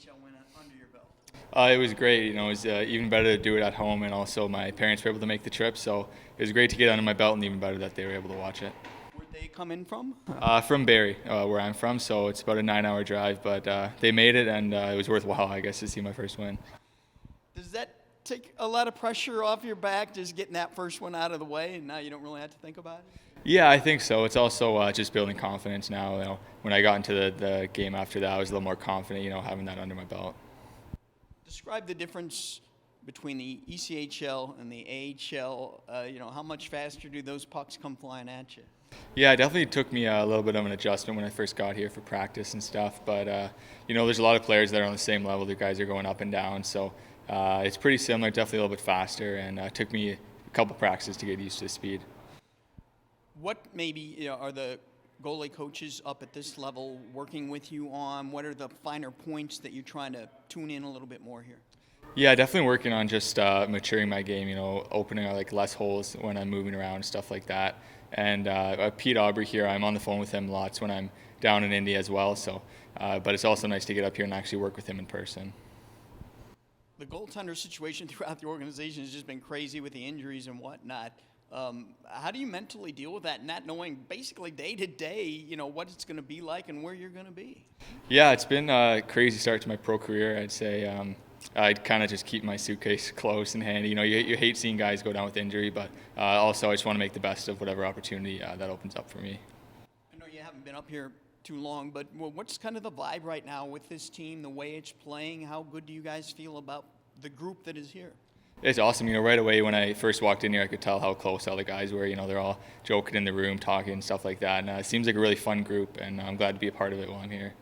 ECHL win under your belt? It was great. It was even better to do it at home, and also my parents were able to make the trip, so it was great to get under my belt, and even better that they were able to watch it. Where'd they come in from? From Barrie, where I'm from, so it's about a 9-hour drive, but they made it, and it was worthwhile, I guess, to see my first win. Does that take a lot of pressure off your back, just getting that first one out of the way, and now you don't really have to think about it? Yeah, I think so. It's also just building confidence now. When I got into the game after that, I was a little more confident, having that under my belt. Describe the difference between the ECHL and the AHL. How much faster do those pucks come flying at you? Yeah, it definitely took me a little bit of an adjustment when I first got here for practice and stuff. But, there's a lot of players that are on the same level. The guys are going up and down. So it's pretty similar, definitely a little bit faster. And it took me a couple practices to get used to the speed. What maybe are the goalie coaches up at this level working with you on? What are the finer points that you're trying to tune in a little bit more here? Yeah, definitely working on just maturing my game, opening less holes when I'm moving around and stuff like that. And Pete Aubrey here, I'm on the phone with him lots when I'm down in Indy as well. So, but it's also nice to get up here and actually work with him in person. The goaltender situation throughout the organization has just been crazy with the injuries and whatnot. How do you mentally deal with that, not knowing basically day to day, what it's going to be like and where you're going to be? Yeah, it's been a crazy start to my pro career, I'd say. I'd kind of just keep my suitcase close and handy. You hate seeing guys go down with injury, but also I just want to make the best of whatever opportunity that opens up for me. I know you haven't been up here too long, but what's kind of the vibe right now with this team, the way it's playing? How good do you guys feel about the group that is here? It's awesome. Right away when I first walked in here, I could tell how close all the guys were. They're all joking in the room, talking and stuff like that. And it seems like a really fun group, and I'm glad to be a part of it while I'm here.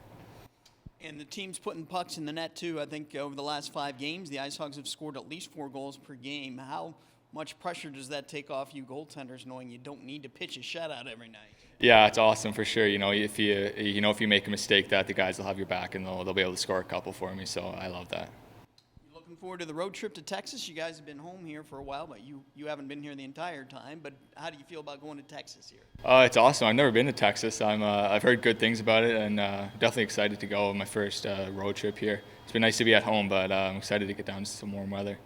And the team's putting pucks in the net, too. I think over the last 5 games, the IceHogs have scored at least 4 goals per game. How much pressure does that take off you goaltenders, knowing you don't need to pitch a shutout every night? Yeah, it's awesome for sure. If you make a mistake, that the guys will have your back and they'll be able to score a couple for me. So I love that. Looking forward to the road trip to Texas. You guys have been home here for a while, but you haven't been here the entire time. But how do you feel about going to Texas here? It's awesome. I've never been to Texas. I've heard good things about it, and definitely excited to go on my first road trip here. It's been nice to be at home, but I'm excited to get down to some warm weather.